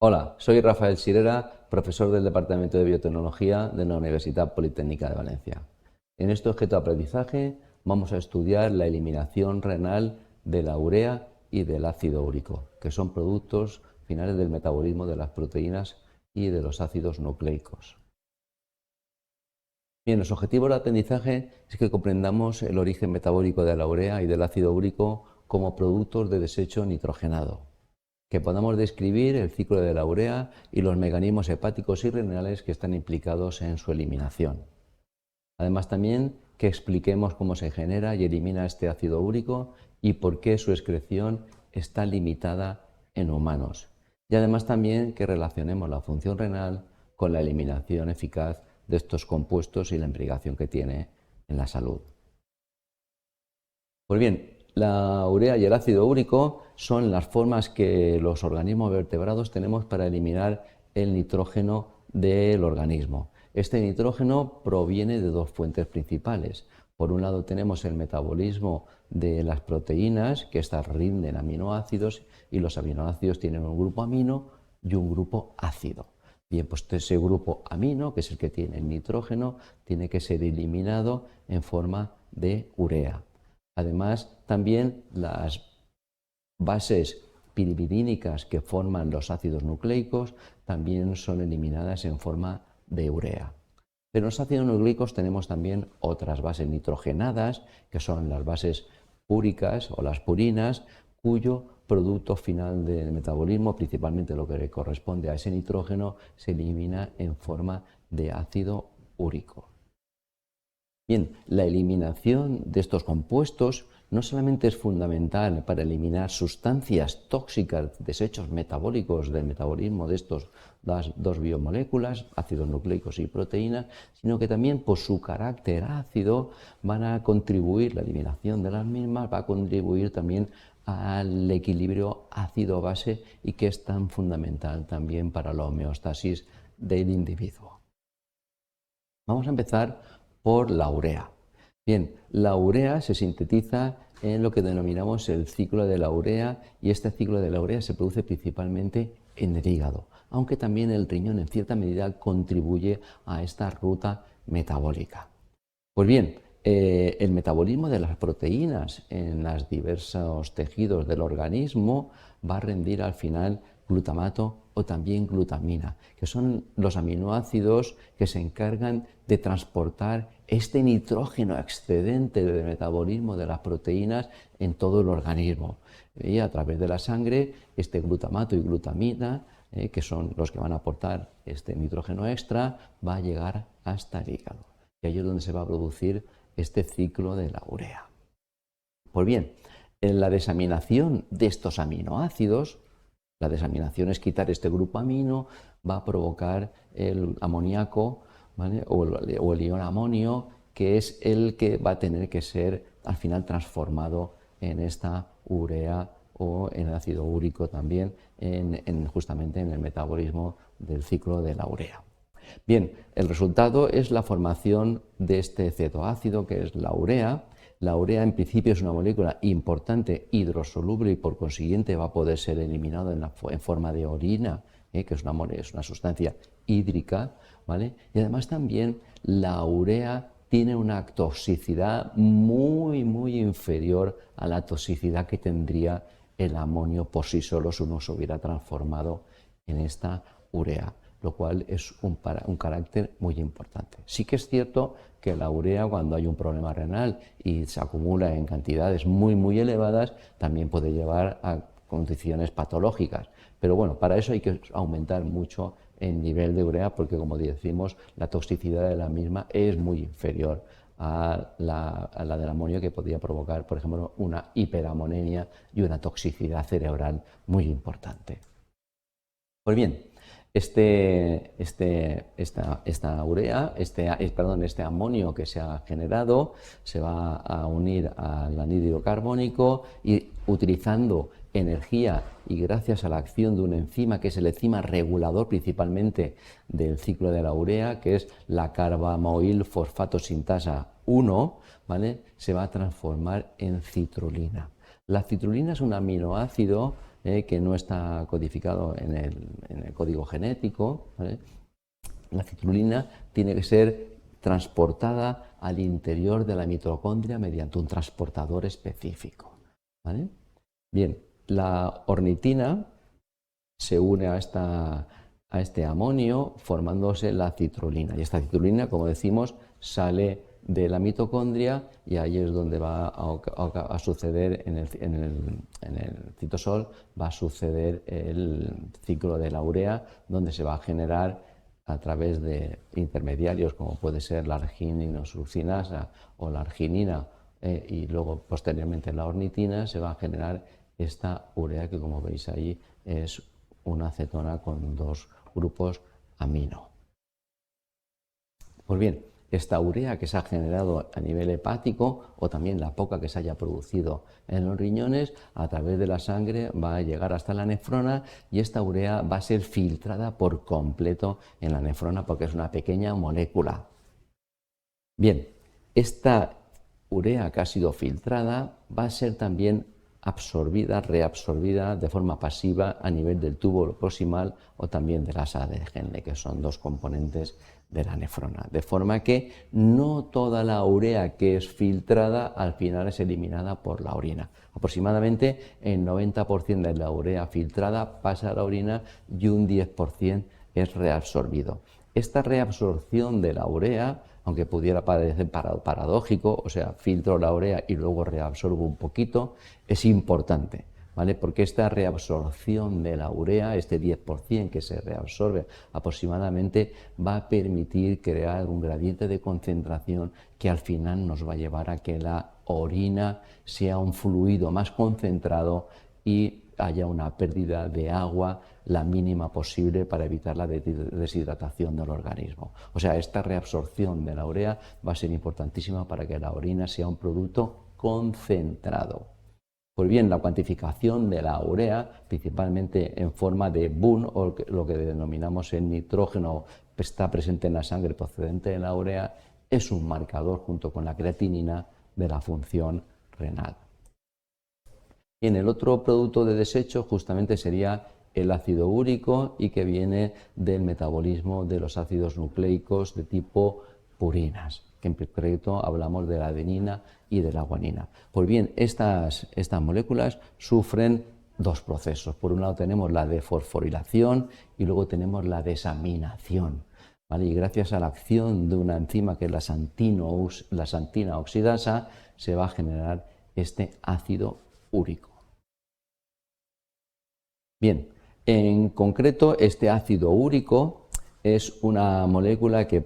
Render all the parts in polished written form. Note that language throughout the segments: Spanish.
Hola, soy Rafael Sirera, profesor del Departamento de Biotecnología de la Universidad Politécnica de Valencia. En este objeto de aprendizaje vamos a estudiar la eliminación renal de la urea y del ácido úrico, que son productos finales del metabolismo de las proteínas y de los ácidos nucleicos. Bien, los objetivos del aprendizaje es que comprendamos el origen metabólico de la urea y del ácido úrico como productos de desecho nitrogenado, que podamos describir el ciclo de la urea y los mecanismos hepáticos y renales que están implicados en su eliminación. Además también que expliquemos cómo se genera y elimina este ácido úrico y por qué su excreción está limitada en humanos. Y además también que relacionemos la función renal con la eliminación eficaz de estos compuestos y la implicación que tiene en la salud. Pues bien, la urea y el ácido úrico son las formas que los organismos vertebrados tenemos para eliminar el nitrógeno del organismo. Este nitrógeno proviene de dos fuentes principales. Por un lado tenemos el metabolismo de las proteínas, que estas rinden aminoácidos, y los aminoácidos tienen un grupo amino y un grupo ácido. Bien, pues ese grupo amino, que es el que tiene el nitrógeno, tiene que ser eliminado en forma de urea. Además, también las bases pirimidínicas que forman los ácidos nucleicos también son eliminadas en forma de urea. Pero en los ácidos nucleicos tenemos también otras bases nitrogenadas, que son las bases púricas o las purinas, cuyo producto final del metabolismo, principalmente lo que corresponde a ese nitrógeno, se elimina en forma de ácido úrico. Bien, la eliminación de estos compuestos no solamente es fundamental para eliminar sustancias tóxicas, desechos metabólicos del metabolismo de estas dos biomoléculas, ácidos nucleicos y proteínas, sino que también por su carácter ácido van a contribuir, la eliminación de las mismas va a contribuir también al equilibrio ácido-base y que es tan fundamental también para la homeostasis del individuo. Vamos a empezar por la urea. Bien, la urea se sintetiza en lo que denominamos el ciclo de la urea y este ciclo de la urea se produce principalmente en el hígado, aunque también el riñón en cierta medida contribuye a esta ruta metabólica. Pues bien, el metabolismo de las proteínas en los diversos tejidos del organismo va a rendir al final glutamato o también glutamina, que son los aminoácidos que se encargan de transportar este nitrógeno excedente del metabolismo de las proteínas en todo el organismo. Y a través de la sangre, este glutamato y glutamina, que son los que van a aportar este nitrógeno extra, va a llegar hasta el hígado. Y ahí es donde se va a producir este ciclo de la urea. Pues bien, en la desaminación de estos aminoácidos, la desaminación es quitar este grupo amino, va a provocar el amoníaco, ¿vale? o el ion amonio, que es el que va a tener que ser al final transformado en esta urea o en el ácido úrico también, justamente en el metabolismo del ciclo de la urea. Bien, el resultado es la formación de este cetoácido, que es la urea. La urea en principio es una molécula importante, hidrosoluble y por consiguiente va a poder ser eliminada en forma de orina, que es una sustancia hídrica, ¿vale? Y además también la urea tiene una toxicidad muy inferior a la toxicidad que tendría el amonio por sí solo si uno se hubiera transformado en esta urea, lo cual es un carácter muy importante. Sí que es cierto que la urea, cuando hay un problema renal y se acumula en cantidades muy elevadas, también puede llevar a condiciones patológicas. Pero bueno, para eso hay que aumentar mucho el nivel de urea porque, como decimos, la toxicidad de la misma es muy inferior a la del amonio, que podría provocar, por ejemplo, una hiperamonemia y una toxicidad cerebral muy importante. Pues bien, esta urea, este amonio que se ha generado se va a unir al anhídrido carbónico y utilizando energía y gracias a la acción de una enzima que es el enzima regulador principalmente del ciclo de la urea, que es la carbamoil fosfato sintasa 1, ¿vale? Se va a transformar en citrulina. La citrulina es un aminoácido que no está codificado en el código genético, ¿vale? La citrulina tiene que ser transportada al interior de la mitocondria mediante un transportador específico, ¿vale? Bien, la ornitina se une a este amonio formándose la citrulina. Y esta citrulina, como decimos, sale de la mitocondria y ahí es donde va a suceder en el citosol, va a suceder el ciclo de la urea, donde se va a generar a través de intermediarios como puede ser la argininosuccinasa o la arginina y luego posteriormente la ornitina, se va a generar esta urea que, como veis ahí, es una acetona con dos grupos amino. Pues bien, esta urea que se ha generado a nivel hepático o también la poca que se haya producido en los riñones, a través de la sangre va a llegar hasta la nefrona y esta urea va a ser filtrada por completo en la nefrona porque es una pequeña molécula. Bien, esta urea que ha sido filtrada va a ser también absorbida, reabsorbida de forma pasiva a nivel del tubo proximal o también de las asa de Henle, que son dos componentes de la nefrona. De forma que no toda la urea que es filtrada al final es eliminada por la orina. Aproximadamente el 90% de la urea filtrada pasa a la orina y un 10% es reabsorbido. Esta reabsorción de la urea, aunque pudiera parecer paradójico, o sea, filtro la urea y luego reabsorbo un poquito, es importante, ¿vale? Porque esta reabsorción de la urea, este 10% que se reabsorbe aproximadamente, va a permitir crear un gradiente de concentración que al final nos va a llevar a que la orina sea un fluido más concentrado y haya una pérdida de agua la mínima posible para evitar la deshidratación del organismo. O sea, esta reabsorción de la urea va a ser importantísima para que la orina sea un producto concentrado. Pues bien, la cuantificación de la urea, principalmente en forma de BUN, o lo que denominamos el nitrógeno que está presente en la sangre procedente de la urea, es un marcador junto con la creatinina de la función renal. Y en el otro producto de desecho justamente sería el ácido úrico y que viene del metabolismo de los ácidos nucleicos de tipo purinas, que en concreto hablamos de la adenina y de la guanina. Pues bien, estas moléculas sufren dos procesos. Por un lado tenemos la defosforilación y luego tenemos la desaminación, ¿vale? Y gracias a la acción de una enzima que es la santina oxidasa se va a generar este ácido úrico. Bien, en concreto este ácido úrico es una molécula que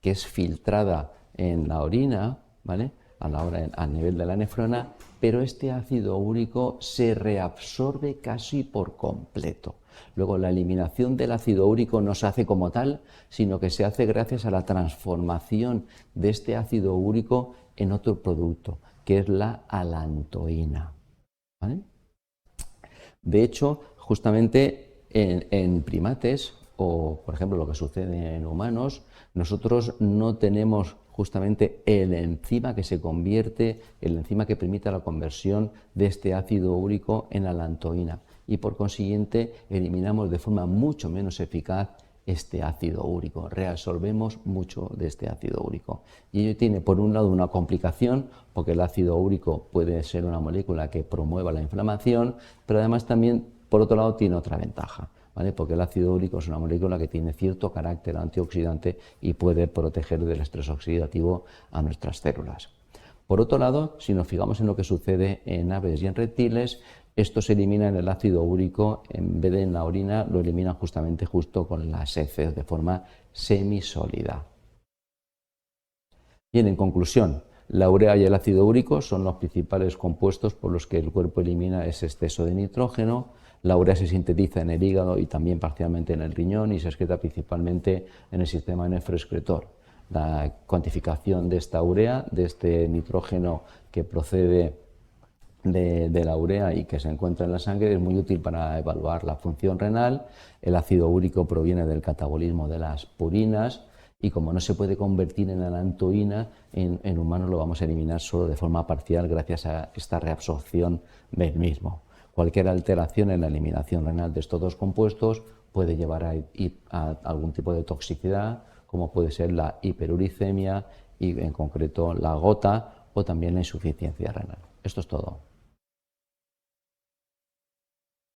es filtrada en la orina, ¿vale? A nivel de la nefrona, pero este ácido úrico se reabsorbe casi por completo. Luego, la eliminación del ácido úrico no se hace como tal, sino que se hace gracias a la transformación de este ácido úrico en otro producto, que es la alantoína, ¿vale? De hecho, justamente en primates, o por ejemplo lo que sucede en humanos, nosotros no tenemos justamente el enzima que permita la conversión de este ácido úrico en alantoína y por consiguiente eliminamos de forma mucho menos eficaz este ácido úrico, reabsorbemos mucho de este ácido úrico. Y ello tiene por un lado una complicación, porque el ácido úrico puede ser una molécula que promueva la inflamación, pero además también por otro lado tiene otra ventaja, ¿vale? Porque el ácido úrico es una molécula que tiene cierto carácter antioxidante y puede proteger del estrés oxidativo a nuestras células. Por otro lado, si nos fijamos en lo que sucede en aves y en reptiles, esto se elimina en el ácido úrico, en vez de en la orina, lo eliminan justamente con las heces de forma semisólida. Bien, en conclusión, la urea y el ácido úrico son los principales compuestos por los que el cuerpo elimina ese exceso de nitrógeno. La urea se sintetiza en el hígado y también parcialmente en el riñón y se excreta principalmente en el sistema nefroexcretor. La cuantificación de esta urea, de este nitrógeno que procede de la urea y que se encuentra en la sangre, es muy útil para evaluar la función renal. El ácido úrico proviene del catabolismo de las purinas y como no se puede convertir en alantoína, en humanos lo vamos a eliminar solo de forma parcial gracias a esta reabsorción del mismo. Cualquier alteración en la eliminación renal de estos dos compuestos puede llevar a algún tipo de toxicidad, como puede ser la hiperuricemia y en concreto la gota o también la insuficiencia renal. Esto es todo.